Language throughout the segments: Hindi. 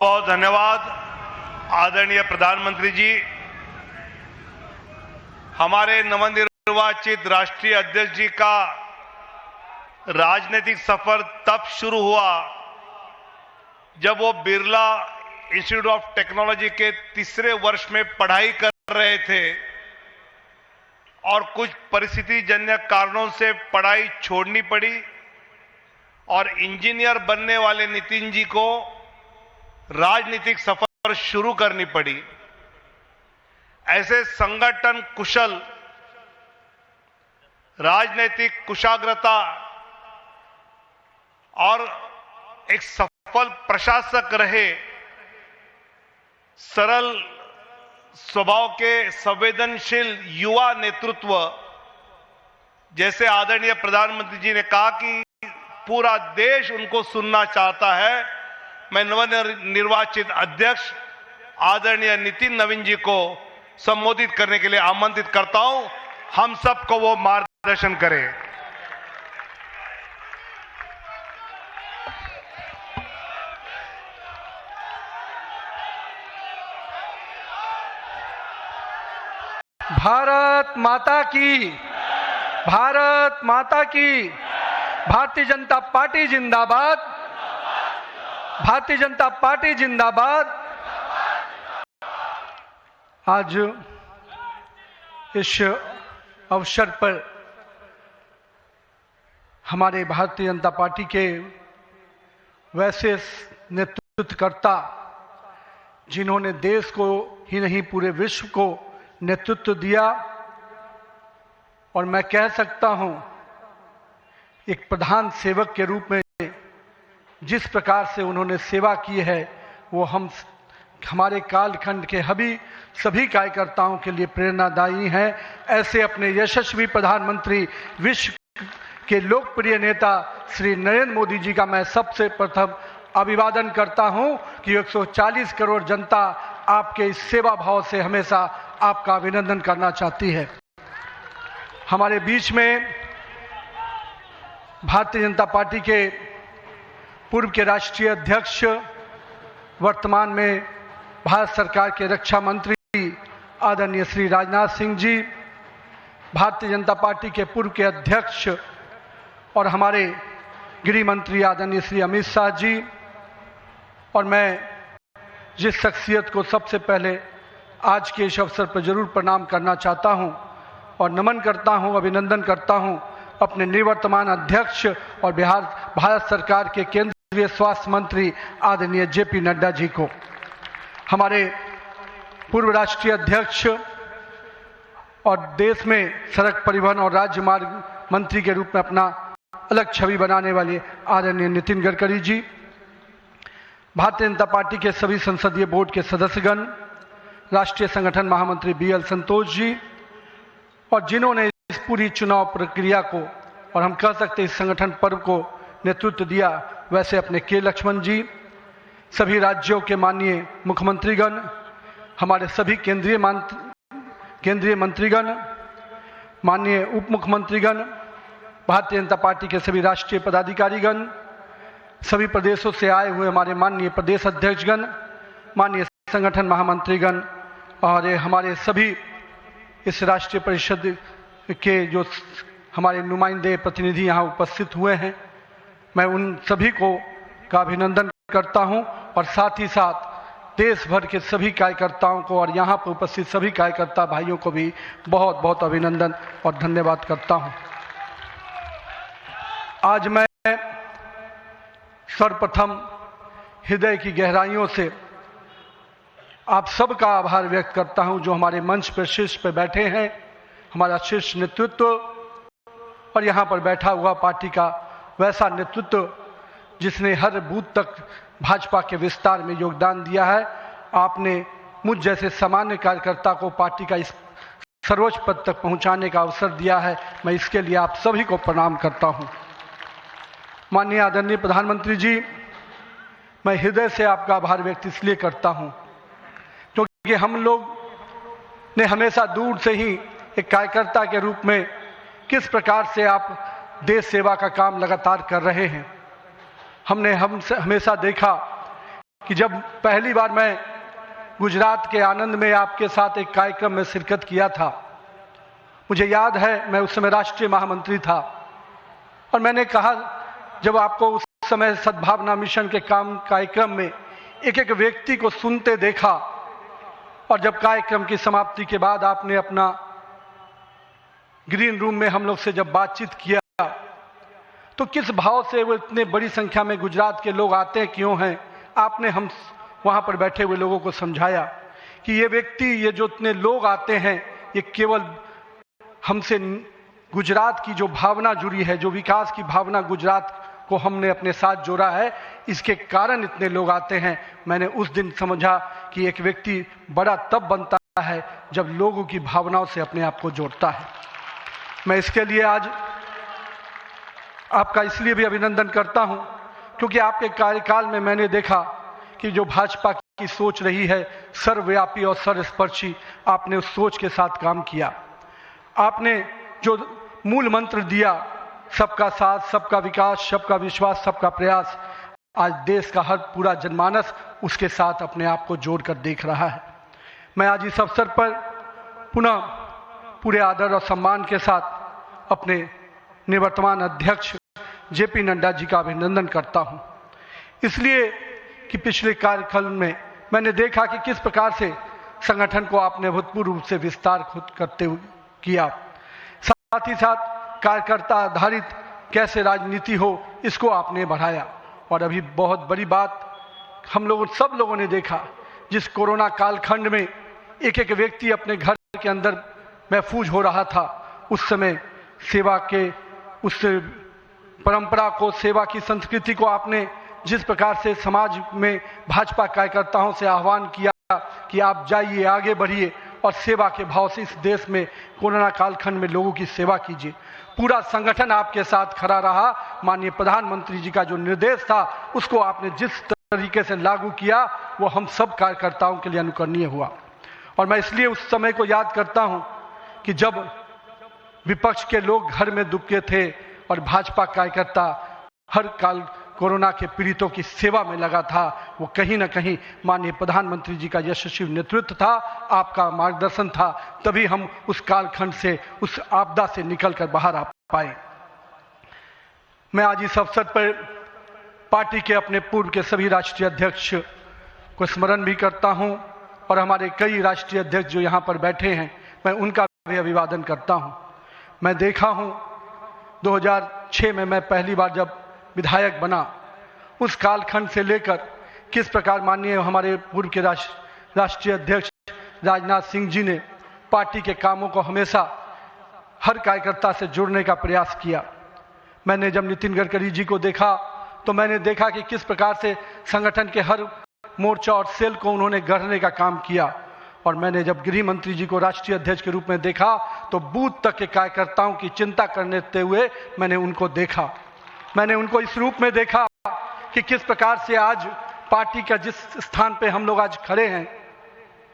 बहुत धन्यवाद आदरणीय प्रधानमंत्री जी। हमारे नवनिर्वाचित राष्ट्रीय अध्यक्ष जी का राजनीतिक सफर तब शुरू हुआ जब वो बिरला इंस्टीट्यूट ऑफ टेक्नोलॉजी के तीसरे वर्ष में पढ़ाई कर रहे थे और कुछ परिस्थितिजन्य कारणों से पढ़ाई छोड़नी पड़ी और इंजीनियर बनने वाले नितिन जी को राजनीतिक सफर शुरू करनी पड़ी। ऐसे संगठन कुशल, राजनीतिक कुशाग्रता और एक सफल प्रशासक रहे, सरल स्वभाव के संवेदनशील युवा नेतृत्व, जैसे आदरणीय प्रधानमंत्री जी ने कहा कि पूरा देश उनको सुनना चाहता है। मैं नवनिर्वाचित अध्यक्ष आदरणीय नितिन नवीन जी को संबोधित करने के लिए आमंत्रित करता हूं। हम सबको वो मार्गदर्शन करें। भारत माता की, भारत माता की। भारतीय जनता पार्टी जिंदाबाद, भारतीय जनता पार्टी जिंदाबाद। आज इस अवसर पर हमारे भारतीय जनता पार्टी के वैसे नेतृत्वकर्ता जिन्होंने देश को ही नहीं पूरे विश्व को नेतृत्व दिया, और मैं कह सकता हूं एक प्रधान सेवक के रूप में जिस प्रकार से उन्होंने सेवा की है वो हमारे कालखंड के सभी कार्यकर्ताओं के लिए प्रेरणादायी है। ऐसे अपने यशस्वी प्रधानमंत्री, विश्व के लोकप्रिय नेता श्री नरेंद्र मोदी जी का मैं सबसे प्रथम अभिवादन करता हूं कि 140 करोड़ जनता आपके इस सेवा भाव से हमेशा आपका अभिनंदन करना चाहती है। हमारे बीच में भारतीय जनता पार्टी के पूर्व के राष्ट्रीय अध्यक्ष, वर्तमान में भारत सरकार के रक्षा मंत्री आदरणीय श्री राजनाथ सिंह जी, भारतीय जनता पार्टी के पूर्व के अध्यक्ष और हमारे गृह मंत्री आदरणीय श्री अमित शाह जी, और मैं जिस शख्सियत को सबसे पहले आज के इस अवसर पर जरूर प्रणाम करना चाहता हूं और नमन करता हूं, अभिनंदन करता हूं, अपने निवर्तमान अध्यक्ष और भारत सरकार के केंद्रीय स्वास्थ्य मंत्री आदरणीय जेपी नड्डा जी को, हमारे पूर्व राष्ट्रीय अध्यक्ष और देश में सड़क परिवहन और राज्य मार्ग मंत्री के रूप में अपना अलग छवि बनाने वाले आदरणीय नितिन गडकरी जी, भारतीय जनता पार्टी के सभी संसदीय बोर्ड के सदस्यगण, राष्ट्रीय संगठन महामंत्री BL संतोष जी, और जिन्होंने इस पूरी चुनाव प्रक्रिया को और हम कह सकते इस संगठन पर्व को नेतृत्व दिया, वैसे अपने के लक्ष्मण जी, सभी राज्यों के माननीय मुख्यमंत्रीगण, हमारे सभी केंद्रीय मंत्रीगण, माननीय उप मुख्यमंत्रीगण, भारतीय जनता पार्टी के सभी राष्ट्रीय पदाधिकारीगण, सभी प्रदेशों से आए हुए हमारे माननीय प्रदेश अध्यक्षगण, माननीय संगठन महामंत्रीगण और हमारे सभी इस राष्ट्रीय परिषद के जो हमारे नुमाइंदे प्रतिनिधि यहाँ उपस्थित हुए हैं, मैं उन सभी को का अभिनंदन करता हूँ और साथ ही साथ देश भर के सभी कार्यकर्ताओं को और यहाँ पर उपस्थित सभी कार्यकर्ता भाइयों को भी बहुत बहुत अभिनंदन और धन्यवाद करता हूँ। आज मैं सर्वप्रथम हृदय की गहराइयों से आप सबका आभार व्यक्त करता हूं जो हमारे मंच पर शीर्ष पर बैठे हैं, हमारा शीर्ष नेतृत्व और यहाँ पर बैठा हुआ पार्टी का वैसा नेतृत्व जिसने हर बूथ तक भाजपा के विस्तार में योगदान दिया है। आपने मुझ जैसे सामान्य कार्यकर्ता को पार्टी का इस सर्वोच्च पद तक पहुंचाने का अवसर दिया है। मैं इसके लिए आप सभी को प्रणाम करता हूं। माननीय आदरणीय प्रधानमंत्री जी, मैं हृदय से आपका आभार व्यक्त इसलिए करता हूं क्योंकि हम लोग ने हमेशा दूर से ही एक कार्यकर्ता के रूप में किस प्रकार से आप देश सेवा का काम लगातार कर रहे हैं, हमने हमेशा देखा कि जब पहली बार मैं गुजरात के आनंद में आपके साथ एक कार्यक्रम में शिरकत किया था, मुझे याद है मैं उस समय राष्ट्रीय महामंत्री था और मैंने कहा, जब आपको उस समय सद्भावना मिशन के कार्यक्रम में एक एक व्यक्ति को सुनते देखा और जब कार्यक्रम की समाप्ति के बाद आपने अपना ग्रीन रूम में हम लोग से जब बातचीत किया तो किस भाव से वो इतने बड़ी संख्या में गुजरात के लोग आते क्यों हैं, आपने हम वहाँ पर बैठे हुए लोगों को समझाया कि ये व्यक्ति, ये जो इतने लोग आते हैं, ये केवल हमसे गुजरात की जो भावना जुड़ी है, जो विकास की भावना गुजरात को हमने अपने साथ जोड़ा है, इसके कारण इतने लोग आते हैं। मैंने उस दिन समझा कि एक व्यक्ति बड़ा तब बनता है जब लोगों की भावनाओं से अपने आप को जोड़ता है। मैं इसके लिए आज आपका इसलिए भी अभिनंदन करता हूं क्योंकि आपके कार्यकाल में मैंने देखा कि जो भाजपा की सोच रही है सर्वव्यापी और सर्वस्पर्शी, आपने उस सोच के साथ काम किया। आपने जो मूल मंत्र दिया, सबका साथ, सबका विकास, सबका विश्वास, सबका प्रयास, आज देश का हर पूरा जनमानस उसके साथ अपने आप को जोड़कर देख रहा है। मैं आज इस अवसर पर पुनः पूरे आदर और सम्मान के साथ अपने निवर्तमान अध्यक्ष जेपी नड्डा जी का अभिनंदन करता हूं, इसलिए कि पिछले कार्यकाल में मैंने देखा कि किस प्रकार से संगठन को आपने अभूतपूर्व रूप से विस्तार खुद करते हुए किया। साथ ही साथ कार्यकर्ता आधारित कैसे राजनीति हो, इसको आपने बढ़ाया। और अभी बहुत बड़ी बात हम लोगों सब लोगों ने देखा, जिस कोरोना कालखंड में एक एक व्यक्ति अपने घर के अंदर महफूज हो रहा था, उस समय सेवा के उस परंपरा को, सेवा की संस्कृति को आपने जिस प्रकार से समाज में भाजपा कार्यकर्ताओं से आह्वान किया कि आप जाइए, आगे बढ़िए और सेवा के भाव से इस देश में कोरोना कालखंड में लोगों की सेवा कीजिए, पूरा संगठन आपके साथ खड़ा रहा। माननीय प्रधानमंत्री जी का जो निर्देश था उसको आपने जिस तरीके से लागू किया वो हम सब कार्यकर्ताओं के लिए अनुकरणीय हुआ। और मैं इसलिए उस समय को याद करता हूं कि जब विपक्ष के लोग घर में दुबके थे और भाजपा कार्यकर्ता हर काल कोरोना के पीड़ितों की सेवा में लगा था, वो कहीं ना कहीं माननीय प्रधानमंत्री जी का यशस्वी नेतृत्व था, आपका मार्गदर्शन था, तभी हम उस कालखंड से, उस आपदा से निकलकर बाहर आ पाए। मैं आज इस अवसर पर पार्टी के अपने पूर्व के सभी राष्ट्रीय अध्यक्ष को स्मरण भी करता हूं और हमारे कई राष्ट्रीय अध्यक्ष जो यहाँ पर बैठे हैं, मैं उनका भी अभिवादन करता हूं। मैं देखा हूं 2006 में मैं पहली बार जब विधायक बना, उस कालखंड से लेकर किस प्रकार माननीय हमारे पूर्व के राष्ट्रीय अध्यक्ष राजनाथ सिंह जी ने पार्टी के कामों को हमेशा हर कार्यकर्ता से जोड़ने का प्रयास किया। मैंने जब नितिन गडकरी जी को देखा तो मैंने देखा कि किस प्रकार से संगठन के हर मोर्चा और सेल को उन्होंने गढ़ने का काम किया। और मैंने जब गृह मंत्री जी को राष्ट्रीय अध्यक्ष के रूप में देखा तो बूथ तक के कार्यकर्ताओं की चिंता करते हुए मैंने उनको देखा। मैंने उनको इस रूप में देखा कि किस प्रकार से आज पार्टी का जिस स्थान पे हम लोग आज खड़े हैं,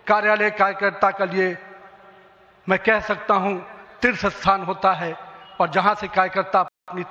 कार्यालय कार्यकर्ता के लिए मैं कह सकता हूं तीर्थ स्थान होता है, और जहां से कार्यकर्ता अपनी